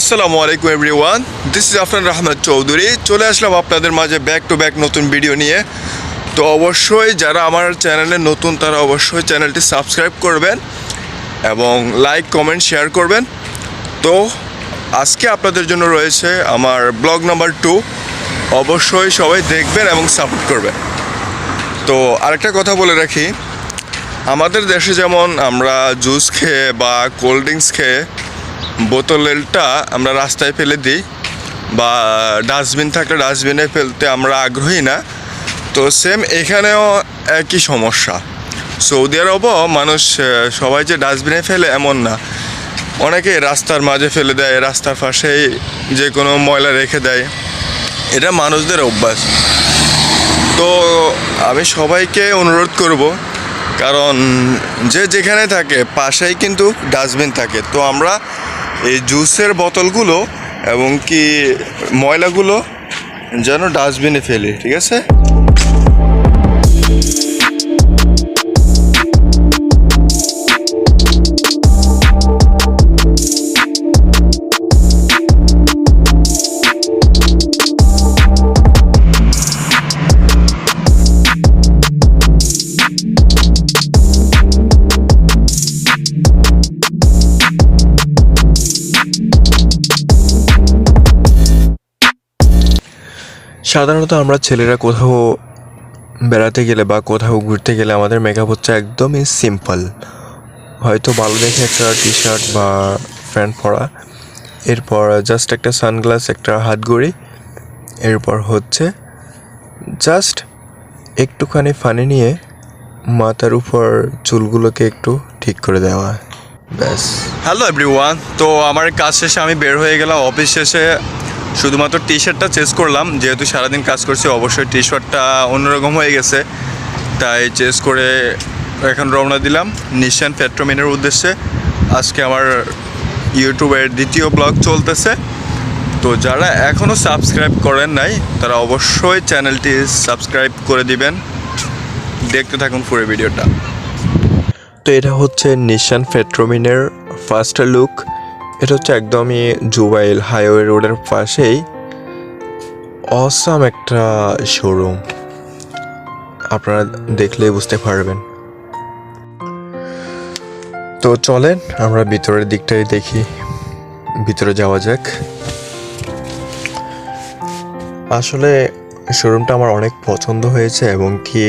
আসসালামু আলাইকুম everyone, this is Afran রহমত চৌধুরী। চলে আসলাম আপনাদের মাঝে ব্যাক টু ব্যাক নতুন ভিডিও নিয়ে। তো অবশ্যই যারা আমার চ্যানেলে নতুন তারা অবশ্যই চ্যানেলটি সাবস্ক্রাইব করবেন এবং লাইক কমেন্ট শেয়ার করবেন। তো আজকে আপনাদের জন্য রয়েছে আমার ব্লগ নাম্বার 2। অবশ্যই সবাই দেখবেন এবং সাপোর্ট করবেন। তো আরেকটা কথা বলে রাখি, আমাদের দেশে যেমন আমরা জুস খেয়ে বা কোল্ড ড্রিঙ্কস খেয়ে বোতলটা আমরা রাস্তায় ফেলে দিই বা ডাস্টবিন থাকলে ডাস্টবিনে ফেলতে আমরা আগ্রহী না, তো সেম এখানেও একই সমস্যা। সৌদি আরবও মানুষ সবাই যে ডাস্টবিনে ফেলে এমন না, অনেকে রাস্তার মাঝে ফেলে দেয়, রাস্তার পাশেই যে কোনো ময়লা রেখে দেয়, এটা মানুষদের অভ্যাস। তো আমি সবাইকে অনুরোধ করব, কারণ যে যেখানে থাকে পাশেই কিন্তু ডাস্টবিন থাকে, তো আমরা এই জুসের বোতলগুলো এবং কি ময়লাগুলো যেন ডাস্টবিনে ফেলি, ঠিক আছে? সাধারণত আমরা ছেলেরা কোথাও বেড়াতে গেলে বা কোথাও ঘুরতে গেলে আমাদের মেকআপ হচ্ছে একদমই সিম্পল। হয়তো ভালো দেখে একটা টি শার্ট বা প্যান্ট পরা, এরপর জাস্ট একটা সানগ্লাস, একটা হাতঘড়ি, এরপর হচ্ছে জাস্ট একটুখানি ফানি নিয়ে মাথার উপর চুলগুলোকে একটু ঠিক করে দেওয়া, ব্যাস। হ্যালো এভরিওয়ান, তো আমার কাজ শেষে আমি বের হয়ে গেলাম। অফিস শেষে শুধুমাত্র টি শার্টটা চেঞ্জ করলাম, যেহেতু সারাদিন কাজ করছি, অবশ্যই টি শার্টটা অন্যরকম হয়ে গেছে, তাই চেঞ্জ করে এখন রওনা দিলাম নিশান পেট্রোমিনের উদ্দেশ্যে। আজকে আমার ইউটিউবের দ্বিতীয় ব্লগ চলতেছে, তো যারা এখনও সাবস্ক্রাইব করেন নাই তারা অবশ্যই চ্যানেলটি সাবস্ক্রাইব করে দিবেন। দেখতে থাকুন পুরো ভিডিওটা। তো এটা হচ্ছে নিশান পেট্রোমিনের ফার্স্ট লুক। এটা হচ্ছে একদমই জুবাইল হাইওয়ে রোডের পাশেই অসাম একটা শোরুম, আপনারা দেখলেই বুঝতে পারবেন। তো চলেন আমরা ভিতরের দিকটাই দেখি, ভিতরে যাওয়া যাক। আসলে শোরুমটা আমার অনেক পছন্দ হয়েছে, এবং কি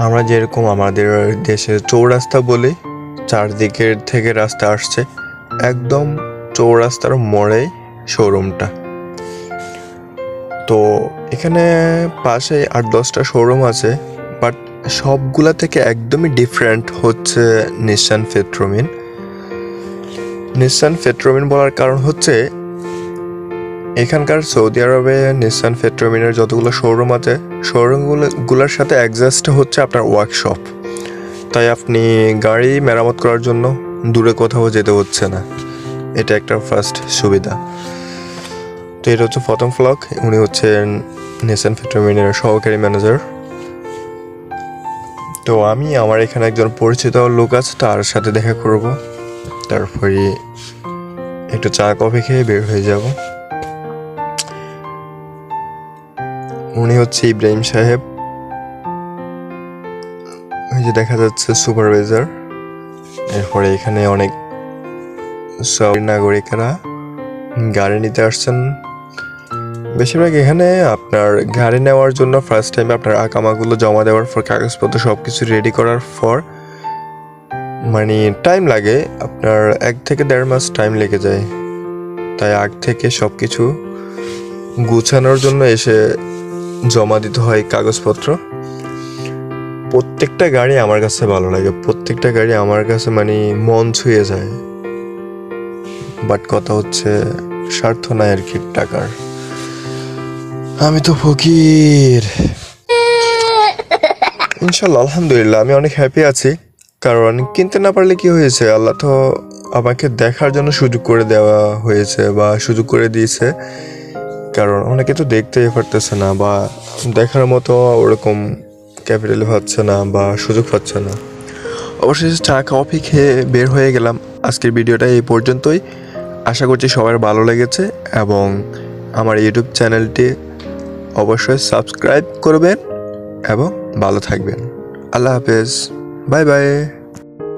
আমরা যেরকম আমাদের দেশের চৌরাস্তা বলি, চারদিকের থেকে রাস্তা আসছে, একদম চৌরাস্তার মোড়ে শোরুমটা। তো এখানে পাশে 8-10টা শোরুম আছে, বাট সবগুলা থেকে একদমই ডিফারেন্ট হচ্ছে নিশান পেট্রোমিন। নিশান পেট্রোমিন বলার কারণ হচ্ছে এখানকার সৌদি আরবে নিশান পেট্রোমিনের যতগুলো শোরুম আছে, শোরুমগুলোর সাথে অ্যাডজাস্ট হচ্ছে আপনার ওয়ার্কশপ, তাই আপনি গাড়ি মেরামত করার জন্য দূরে কোথাও যেতে হচ্ছে না। এটা একটা ফার্স্ট সুবিধা। তো এটা হচ্ছে প্রথম ফ্লক, উনি হচ্ছেন নিশান পেট্রোমিনের সহকারী ম্যানেজার। তো আমি আমার এখানে একজন পরিচিত লোক আছে, তার সাথে দেখা করব, তারপরে একটু চা কফি খেয়ে বের হয়ে যাব। উনি হচ্ছে ইব্রাহিম সাহেব, ওই যে দেখা যাচ্ছে সুপারভাইজার। এরপরে এখানে অনেক সব নাগরিকরা গাড়ি নিতে আসছেন। বেশিরভাগ এখানে আপনার গাড়ি নেওয়ার জন্য ফার্স্ট টাইমে আপনার আকামাগুলো জমা দেওয়ার পর, কাগজপত্র সব কিছু রেডি করার পর মানে টাইম লাগে, আপনার 1 থেকে 1.5 মাস টাইম লেগে যায়। তাই আগ থেকে সব কিছু গুছানোর জন্য এসে জমা দিতে হয় কাগজপত্র। প্রত্যেকটা গাড়ি আমার কাছে ভালো লাগে, প্রত্যেকটা গাড়ি আমার কাছে মানে মন ছুঁয়ে যায়, বাট কথা হচ্ছে স্বার্থ নাই আর কি টাকার। আমি তো ফকির। ইনশাল্লাহ আলহামদুলিল্লাহ আমি অনেক হ্যাপি আছি, কারণ কিনতে না পারলে কি হয়েছে, আল্লাহ তো আমাকে দেখার জন্য সুযোগ করে দেওয়া হয়েছে বা সুযোগ করে দিয়েছে। কারণ অনেকে তো দেখতেই পারতেছে না বা দেখার মতো ওরকম ক্যাপিটাল পাচ্ছে না বা সুযোগ পাচ্ছে না। অবশেষে চা কফি খেয়ে বের হয়ে গেলাম। আজকের ভিডিওটা এই পর্যন্তই। আশা করছি সবার ভালো লেগেছে এবং আমার ইউটিউব চ্যানেলটি অবশ্যই সাবস্ক্রাইব করবেন এবং ভালো থাকবেন। আল্লাহ হাফেজ, বাই বাই।